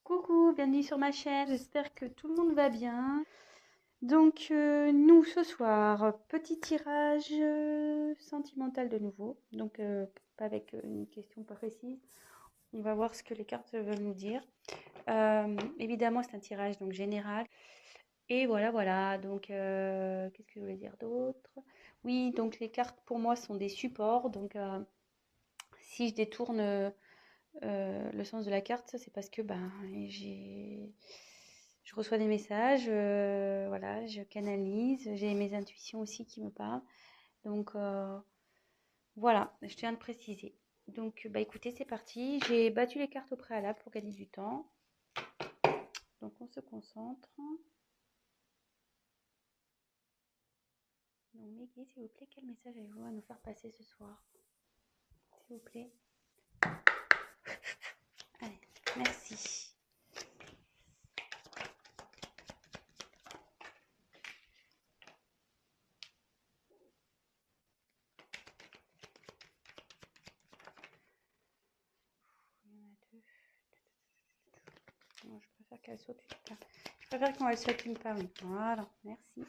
Coucou, bienvenue sur ma chaîne, j'espère que tout le monde va bien. Donc nous ce soir, petit tirage sentimental de nouveau, donc pas avec une question pas précise. On va voir ce que les cartes veulent nous dire. Évidemment c'est un tirage donc général. Et voilà, donc qu'est-ce que je voulais dire d'autre? Oui, donc les cartes pour moi sont des supports, donc si je détourne le sens de la carte, c'est parce que ben, je reçois des messages, voilà, je canalise, j'ai mes intuitions aussi qui me parlent. Donc voilà, je tiens à le préciser. Donc bah écoutez, c'est parti. J'ai battu les cartes au préalable pour gagner du temps. Donc on se concentre. Donc Meggy, s'il vous plaît, quel message avez-vous à nous faire passer ce soir? S'il vous plaît. Allez, merci. Il y en a deux. Non, je préfère qu'elle saute une part. Je préfère quand elle saute une part. Voilà, merci.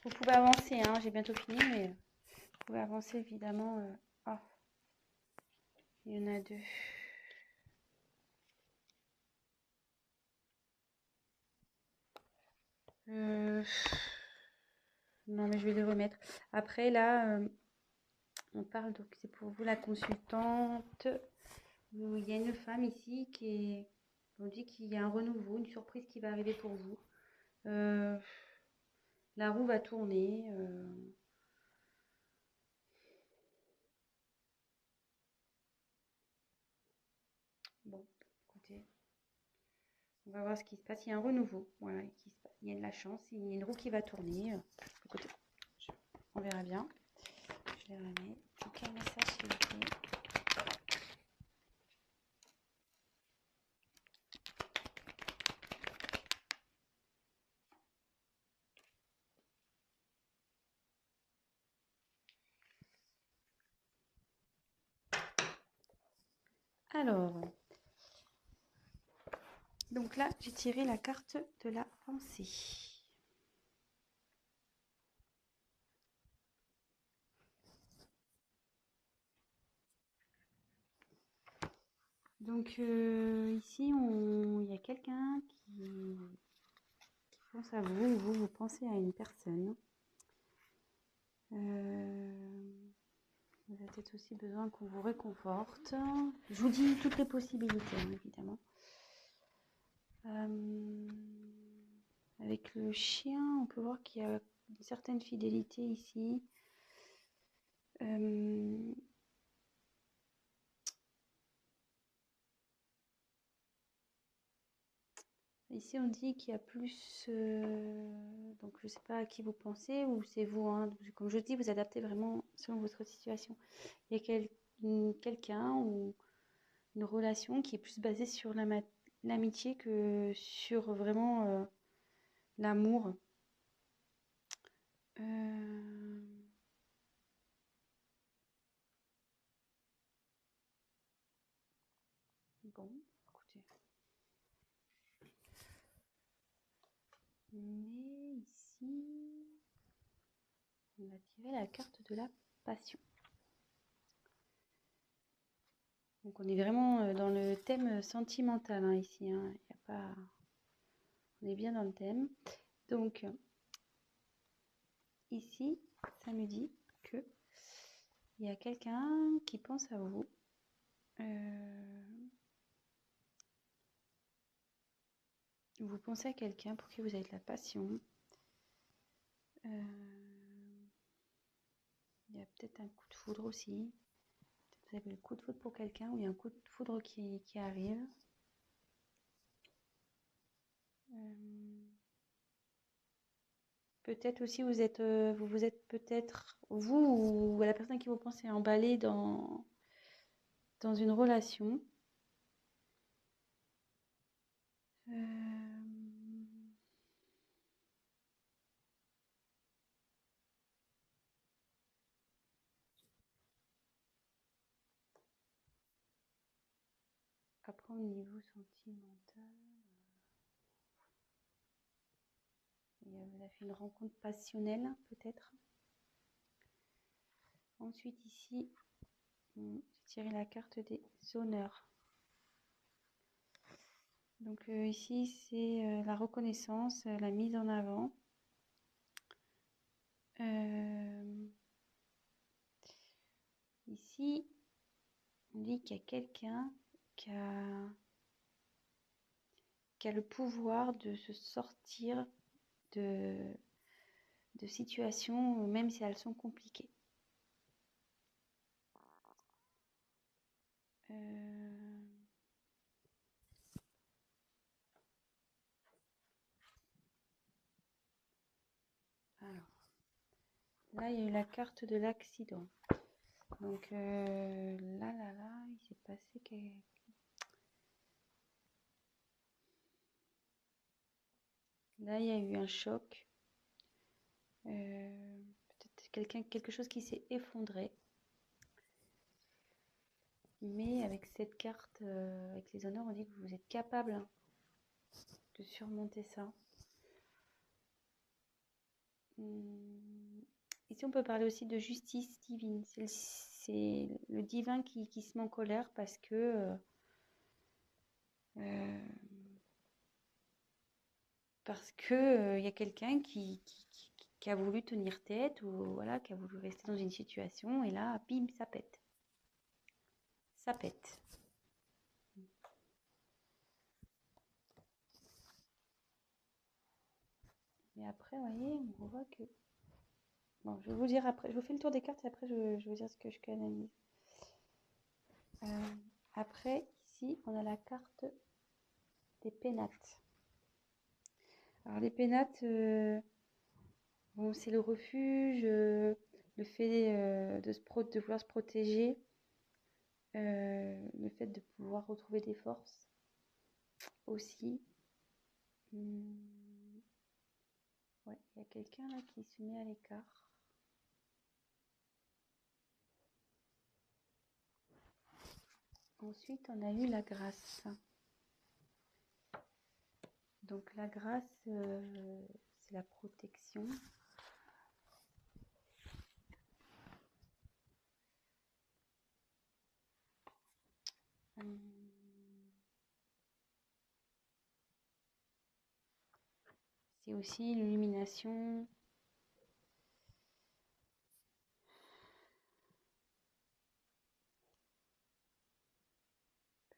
Vous pouvez avancer, hein, j'ai bientôt fini, mais vous pouvez avancer évidemment. Oh, il y en a deux. Euh, Non, mais je vais les remettre. Après, là, on parle, donc c'est pour vous la consultante. Il y a une femme ici on dit qu'il y a un renouveau, une surprise qui va arriver pour vous. Euh, la roue va tourner. Bon, écoutez, on va voir ce qui se passe. Il y a un renouveau. Voilà, il y a de la chance. Il y a une roue qui va tourner. Écoutez, on verra bien. Je les remets. Donc, quel message s'il vous plaît? Alors, donc là, j'ai tiré la carte de la pensée. Donc ici, il y a quelqu'un qui pense à vous, ou vous pensez à une personne. Vous avez peut-être aussi besoin qu'on vous réconforte. Je vous dis toutes les possibilités, hein, évidemment. Avec le chien, on peut voir qu'il y a une certaine fidélité ici. Ici, on dit qu'il y a plus... donc, je ne sais pas à qui vous pensez, ou c'est vous. Hein, comme je dis, vous adaptez vraiment selon votre situation. Il y a quelqu'un ou une relation qui est plus basée sur l'amitié que sur vraiment l'amour. Bon, écoutez. Mais ici, on va tirer la carte de la passion. Donc on est vraiment dans le thème sentimental hein, ici. Hein. Y a pas... On est bien dans le thème. Donc ici, ça me dit que il y a quelqu'un qui pense à vous. Vous pensez à quelqu'un pour qui vous avez de la passion. y a peut-être un coup de foudre aussi. Vous avez le coup de foudre pour quelqu'un ou il y a un coup de foudre qui arrive. Peut-être aussi vous êtes peut-être, vous ou la personne à qui vous pensez, emballé dans une relation. Après, au niveau sentimental, vous avez fait une rencontre passionnelle, peut-être. Ensuite, ici, j'ai tiré la carte des honneurs. Donc ici, c'est la reconnaissance, la mise en avant. Ici, on dit qu'il y a quelqu'un qui a le pouvoir de se sortir de situations, même si elles sont compliquées. Alors, là, il y a eu la carte de l'accident. Donc là, il s'est passé là, il y a eu un choc. Peut-être quelque chose qui s'est effondré. Mais avec cette carte, avec les honneurs, on dit que vous êtes capable de surmonter ça. Ici, on peut parler aussi de justice divine. C'est le divin qui se met en colère parce que il y a quelqu'un qui a voulu tenir tête ou voilà, qui a voulu rester dans une situation et là, bim, ça pète. Ça pète. Et après, vous voyez, on voit que... Bon, je vais vous dire après. Je vous fais le tour des cartes et après, je vais vous dire ce que je canalise. Après, ici, on a la carte des pénates. Alors, les pénates, bon, c'est le refuge, le fait de vouloir se protéger, le fait de pouvoir retrouver des forces aussi. Ouais, il y a quelqu'un là qui se met à l'écart. Ensuite, on a eu la grâce. Donc la grâce, c'est la protection. C'est aussi l'illumination.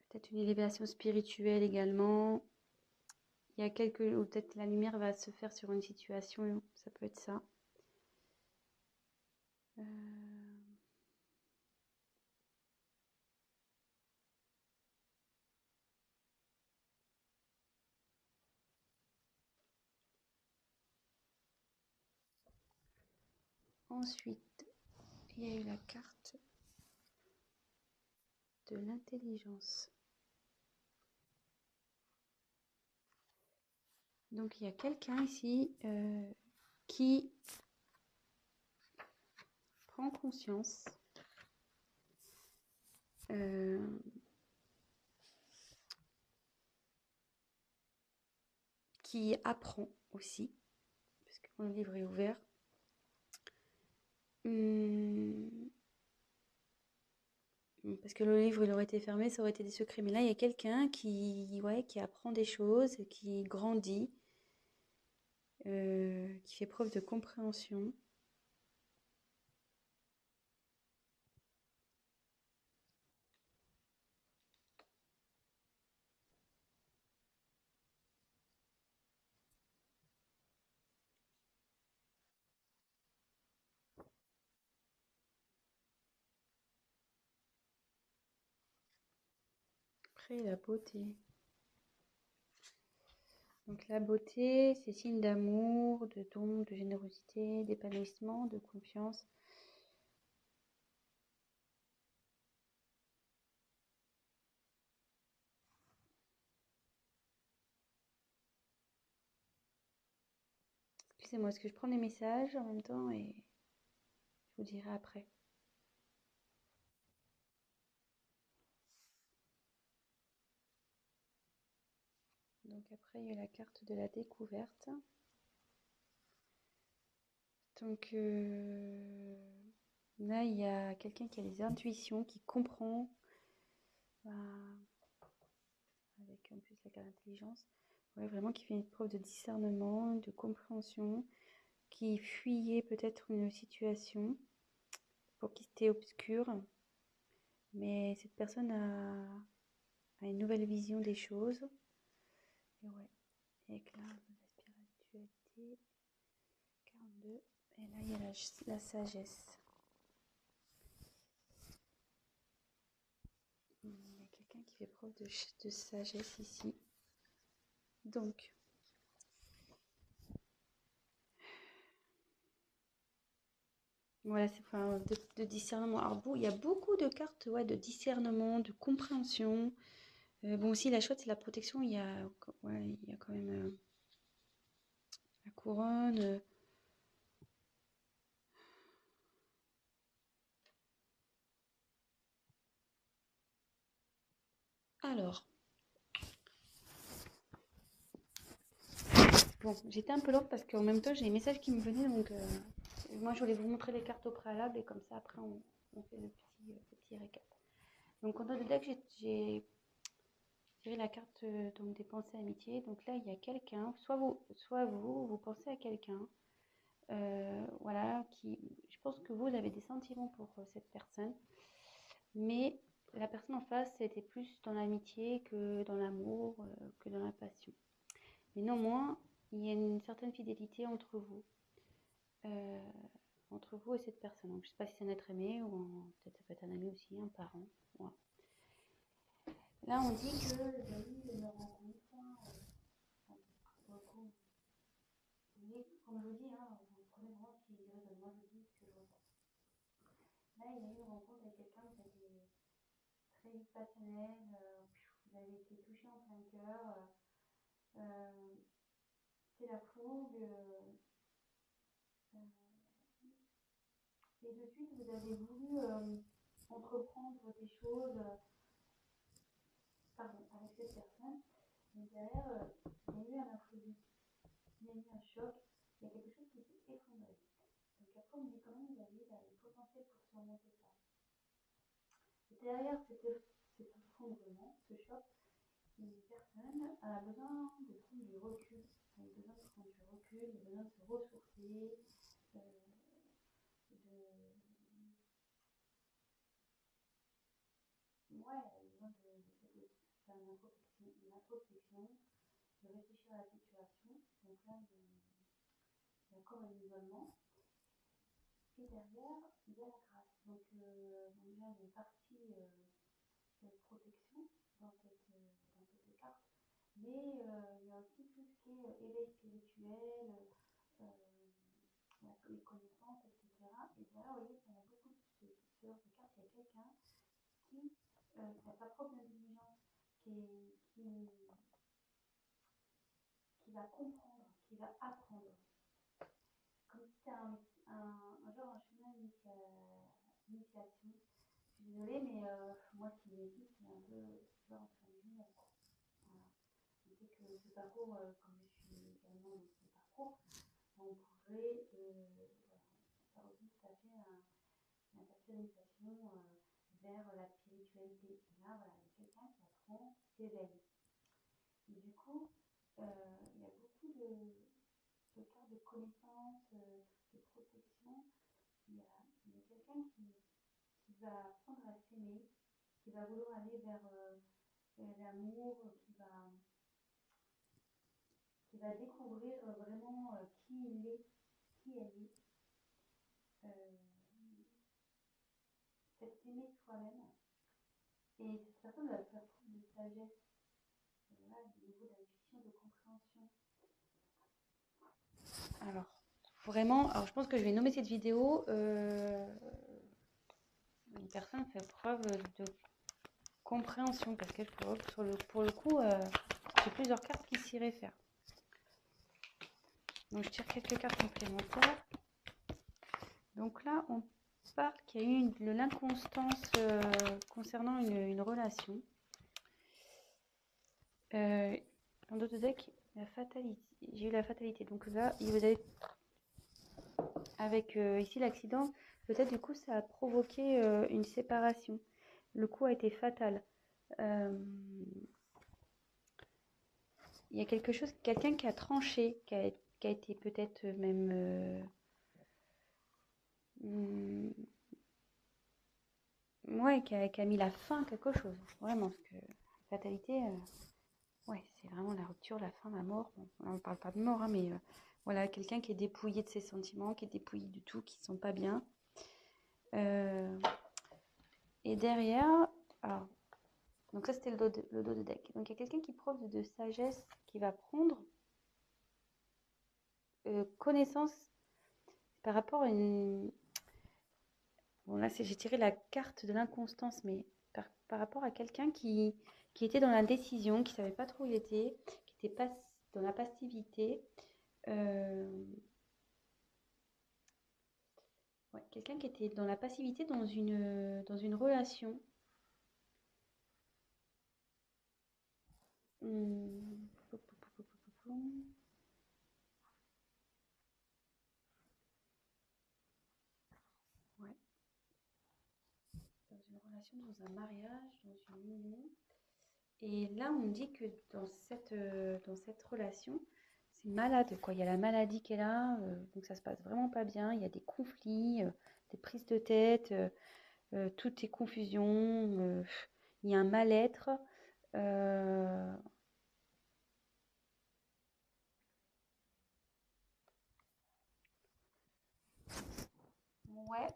Peut-être une élévation spirituelle également. Il y a ou peut-être la lumière va se faire sur une situation, ça peut être ça. Ensuite, il y a eu la carte de l'intelligence. Donc il y a quelqu'un ici qui prend conscience qui apprend aussi, parce que mon livre est ouvert. Parce que le livre, il aurait été fermé, ça aurait été des secrets. Mais là, il y a quelqu'un qui apprend des choses, qui grandit, qui fait preuve de compréhension. Après, la beauté. Donc la beauté, c'est signe d'amour, de don, de générosité, d'épanouissement, de confiance. Excusez-moi, est-ce que je prends les messages en même temps et je vous dirai après. Donc après, il y a la carte de la découverte. Donc là, il y a quelqu'un qui a des intuitions, qui comprend, avec en plus la carte d'intelligence, ouais, vraiment qui fait une preuve de discernement, de compréhension, qui fuyait peut-être une situation pour qui c'était obscur, mais cette personne a une nouvelle vision des choses. Et ouais, éclat de la spiritualité, 42, et là il y a la sagesse. Il y a quelqu'un qui fait preuve de sagesse ici. Donc, voilà, c'est enfin, de discernement. Alors, il y a beaucoup de cartes, ouais, de discernement, de compréhension. Bon, aussi, la chouette, c'est la protection. Ouais, il y a quand même la couronne. Alors, bon, j'étais un peu lente parce qu'en même temps, j'ai les messages qui me venaient. Donc, moi, je voulais vous montrer les cartes au préalable et comme ça, après, on fait le petit récap. Donc, en dans le deck, j'ai tiré la carte donc, des pensées amitié. Donc là, il y a quelqu'un, soit vous pensez à quelqu'un. Voilà, je pense que vous avez des sentiments pour cette personne, mais la personne en face était plus dans l'amitié que dans l'amour, que dans la passion. Mais néanmoins, il y a une certaine fidélité euh, entre vous et cette personne. Donc, je ne sais pas si c'est un être aimé ou peut-être ça peut être un ami aussi, un parent. Voilà. Là, on dit que vous avez eu une rencontre. Mais comme je vous dis, hein, vous prenez vraiment ce qui résonne. Moi, je dis ce que je ressens. Là, il y a eu une rencontre avec quelqu'un qui a été très vite passionnel, vous avez été touché en plein cœur, c'est la fougue, et de suite vous avez voulu entreprendre des choses avec cette personne, mais derrière il y a eu un imprévu, il y a eu un choc, il y a quelque chose qui s'est effondré. Donc après on dit quand même vous avez le potentiel pour surmonter ça. Et derrière cet effondrement, ce choc, une personne a besoin de prendre du recul, elle a besoin de prendre du recul, elle a besoin de se ressourcer, de ouais, elle a besoin de faire une introspection, de réfléchir à la situation. Donc là, il y a encore un isolement. Et derrière, il y a la grâce. Donc déjà, il y a une partie de protection dans cette carte. Mais il y a aussi tout ce qui est éveil spirituel, les connaissances, etc. Et derrière, vous voyez, il y a beaucoup de ce genre de cartes. Il y a quelqu'un qui a sa propre intelligence, qui va comprendre, qui va apprendre. Comme si c'était genre un chemin d'initiation. Je suis désolée, mais moi ce qui me dit, c'est un peu genre entre guillemets. Voilà. Je sais que ce parcours, comme je suis également dans ce parcours, on pourrait faire aussi tout à fait une personnalisation vers la spiritualité. Et là, voilà, il y a quelqu'un qui apprend, qui s'éveille. Et du coup, il y a beaucoup de cartes de connaissance, de protection. Il y a quelqu'un qui va apprendre à s'aimer, qui va vouloir aller vers l'amour, qui va découvrir vraiment qui il est, qui elle est. S'aimer soi-même. Et cette personne va faire preuve de sagesse, voilà, au niveau d'intuition, de compréhension. Alors, vraiment, alors je pense que je vais nommer cette vidéo une personne fait preuve de compréhension, parce que pour le coup, j'ai plusieurs cartes qui s'y réfèrent. Donc je tire quelques cartes complémentaires. Donc là, on parle qu'il y a eu de l'inconstance concernant une relation. Dans d'autres decks, la fatalité. J'ai eu la fatalité. Donc là, vous avez avec ici l'accident, peut-être du coup ça a provoqué une séparation. Le coup a été fatal. Il y a quelque chose, quelqu'un qui a tranché, qui a été peut-être même ouais, qui a mis la fin à quelque chose. Vraiment, parce que fatalité, ouais, c'est vraiment la rupture, la fin, la mort. Bon, là, on ne parle pas de mort, hein, mais voilà, quelqu'un qui est dépouillé de ses sentiments, qui est dépouillé du tout, qui ne sont pas bien. Et derrière, alors, donc ça c'était le dos de deck. Donc il y a quelqu'un qui prouve de sagesse, qui va prendre connaissance par rapport à une... Bon là j'ai tiré la carte de l'inconstance, mais par rapport à quelqu'un qui était dans la décision, qui ne savait pas trop où il était, qui était pas dans la passivité. Ouais, quelqu'un qui était dans la passivité dans une relation. Ouais. Dans une relation, dans un mariage, dans une union. Et là, on dit que dans cette relation, c'est malade, quoi. Il y a la maladie qui est là, donc ça se passe vraiment pas bien. Il y a des conflits, des prises de tête, tout est confusion. Il y a un mal-être. Ouais.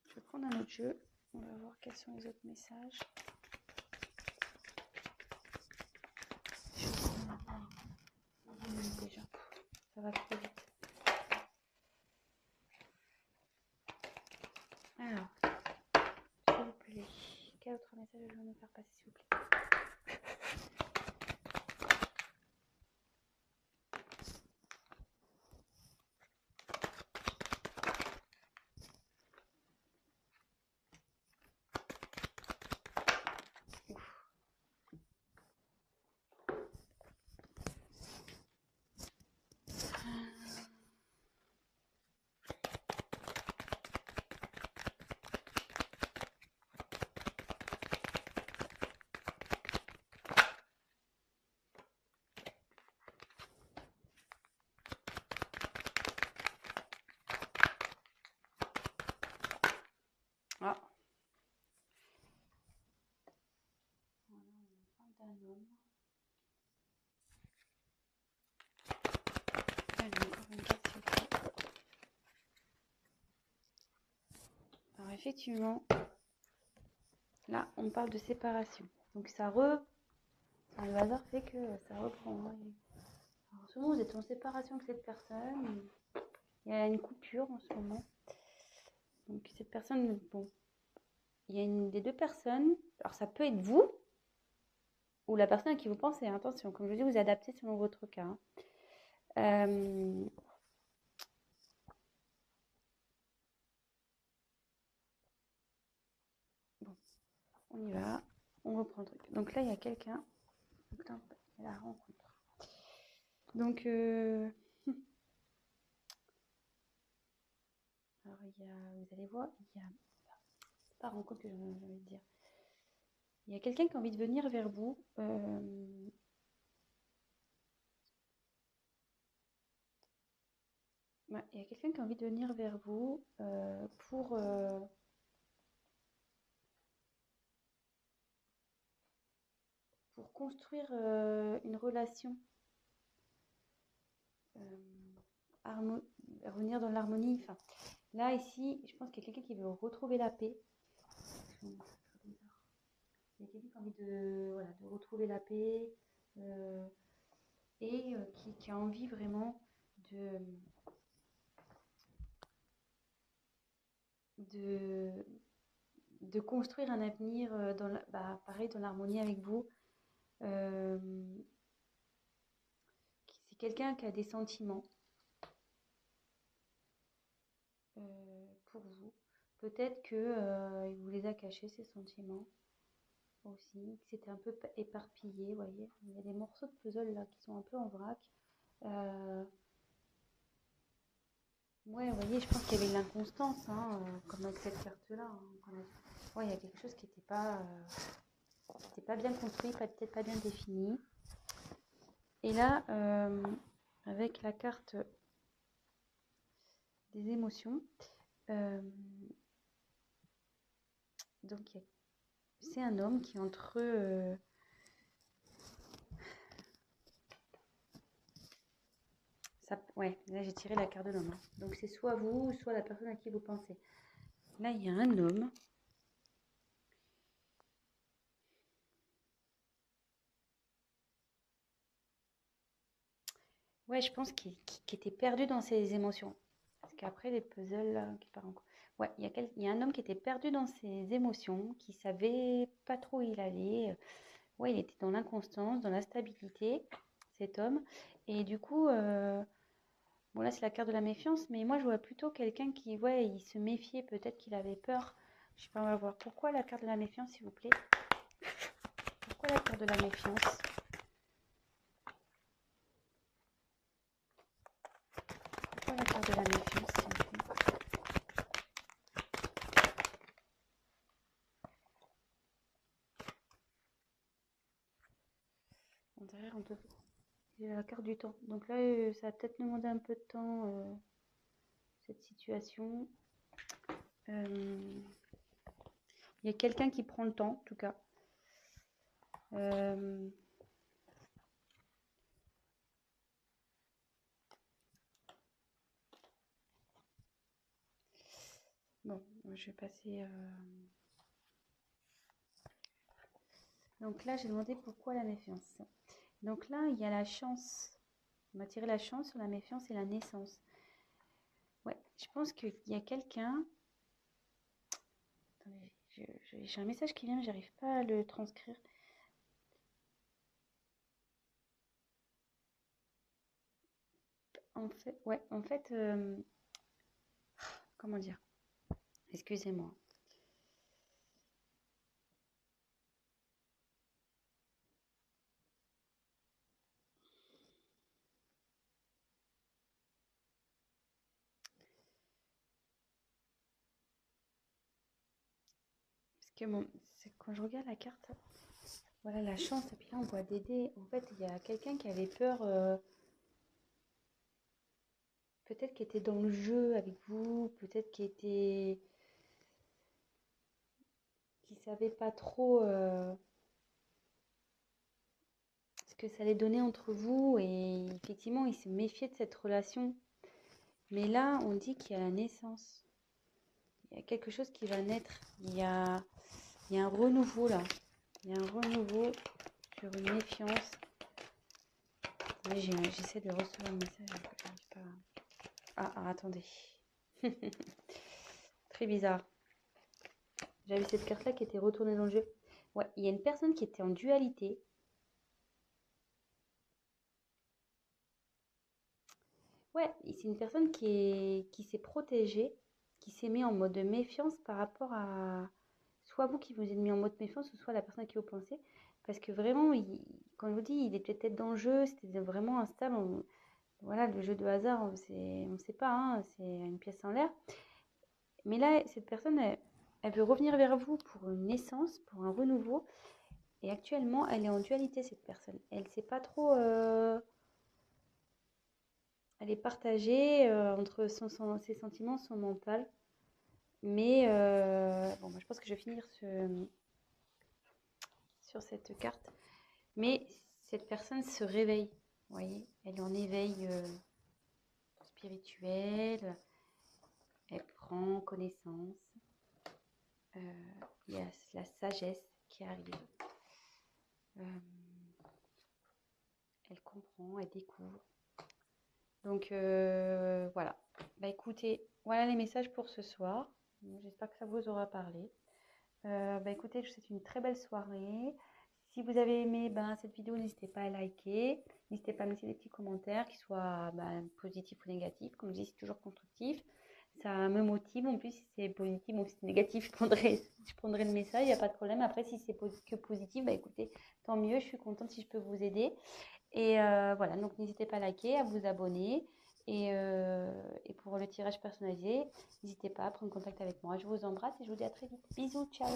Je vais prendre un autre jeu. On va voir quels sont les autres messages. Déjà, ça va trop vite. Alors, s'il vous plaît, quel autre message je vais me faire passer, s'il vous plaît? Ah. Voilà, on parle d'un homme. Allez, encore une carte, s'il vous plaît. Alors effectivement, là, on parle de séparation. Donc le hasard fait que ça reprend. Alors, en ce moment, vous êtes en séparation avec cette personne. Il y a une coupure en ce moment. Donc cette personne, bon, il y a une des deux personnes. Alors ça peut être vous ou la personne à qui vous pensez. Attention, comme je vous dis, vous adaptez selon votre cas. Bon, on y va. On reprend le truc. Donc là, il y a quelqu'un. Donc là, il y a la rencontre. Donc, alors vous allez voir, c'est pas rencontre que j'ai envie de dire. Il y a quelqu'un qui a envie de venir vers vous. Ouais, il y a quelqu'un qui a envie de venir vers vous pour construire une relation revenir dans l'harmonie. Enfin, là, ici, je pense qu'il y a quelqu'un qui veut retrouver la paix. Il y a quelqu'un qui a envie de, voilà, de retrouver la paix et qui a envie vraiment de, de construire un avenir pareil, dans l'harmonie avec vous. C'est quelqu'un qui a des sentiments pour vous. Peut-être que il vous les a cachés, ces sentiments aussi, que c'était un peu éparpillé, vous voyez. Il y a des morceaux de puzzle là qui sont un peu en vrac. Ouais, vous voyez, je pense qu'il y avait de l'inconstance, hein, comme avec cette carte-là. Hein, ouais, il y a quelque chose qui n'était pas bien construit, peut-être pas bien défini. Et là, avec la carte des émotions, donc c'est un homme qui est entre ouais, là j'ai tiré la carte de l'homme. Hein. Donc c'est soit vous, soit la personne à qui vous pensez. Là, il y a un homme. Ouais, je pense qu'il était perdu dans ses émotions. Parce qu'après, les puzzles qui partent en cours. Ouais, il y a un homme qui était perdu dans ses émotions, qui savait pas trop où il allait. Ouais, il était dans l'inconstance, dans l'instabilité, cet homme. Et du coup, bon là c'est la carte de la méfiance, mais moi je vois plutôt quelqu'un qui, ouais, il se méfiait, peut-être qu'il avait peur. Je sais pas, on va voir. Pourquoi la carte de la méfiance, s'il vous plaît? Pourquoi la carte de la méfiance? Pourquoi la carte de la méfiance, s'il vous plaît? Derrière, on peut... Il y a la carte du temps. Donc là, ça va peut-être demander un peu de temps, cette situation. Il y a quelqu'un qui prend le temps, en tout cas. Bon, je vais passer... Donc là, j'ai demandé pourquoi la méfiance. Donc là, il y a la chance. On m'a tiré la chance sur la méfiance et la naissance. Ouais, je pense qu'il y a quelqu'un... Attendez, j'ai un message qui vient, mais j'arrive pas à le transcrire. En fait, comment dire? Excusez-moi. Parce que quand je regarde la carte, voilà la chance, et puis là on voit Dédé. En fait, il y a quelqu'un qui avait peur, peut-être qui était dans le jeu avec vous, peut-être qui savait pas trop ce que ça allait donner entre vous, et effectivement, il se méfiait de cette relation. Mais là, on dit qu'il y a la naissance. Il y a quelque chose qui va naître. Il y a un renouveau là. Il y a un renouveau sur une méfiance. Oui, j'essaie de recevoir un message. J'arrive pas. Attendez. Très bizarre. J'avais cette carte-là qui était retournée dans le jeu. Ouais, il y a une personne qui était en dualité. Ouais, c'est une personne qui s'est protégée, qui s'est mis en mode de méfiance par rapport à soit vous qui vous êtes mis en mode méfiance, ou soit la personne à qui vous pensez. Parce que vraiment, quand je vous dis, il était peut-être dans le jeu, c'était vraiment instable. Voilà, le jeu de hasard, on sait pas, hein, c'est une pièce en l'air. Mais là, cette personne, elle veut revenir vers vous pour une naissance, pour un renouveau. Et actuellement, elle est en dualité, cette personne. Elle sait pas trop... elle est partagée entre ses sentiments, son mental. Mais bon, moi, je pense que je vais finir sur cette carte. Mais cette personne se réveille, vous voyez, elle est en éveil spirituelle. Elle prend connaissance. Il y a la sagesse qui arrive. Elle comprend, elle découvre. Donc voilà. Bah écoutez, voilà les messages pour ce soir. J'espère que ça vous aura parlé. Bah écoutez, je vous souhaite une très belle soirée. Si vous avez aimé cette vidéo, n'hésitez pas à liker. N'hésitez pas à mettre des petits commentaires, qu'ils soient positifs ou négatifs. Comme je dis, c'est toujours constructif. Ça me motive. En plus, si c'est positif ou si c'est négatif, je prendrai le message, il n'y a pas de problème. Après, si c'est que positif, bah écoutez, tant mieux. Je suis contente si je peux vous aider. Et voilà, donc n'hésitez pas à liker, à vous abonner. Et pour le tirage personnalisé, n'hésitez pas à prendre contact avec moi. Je vous embrasse et je vous dis à très vite. Bisous, ciao!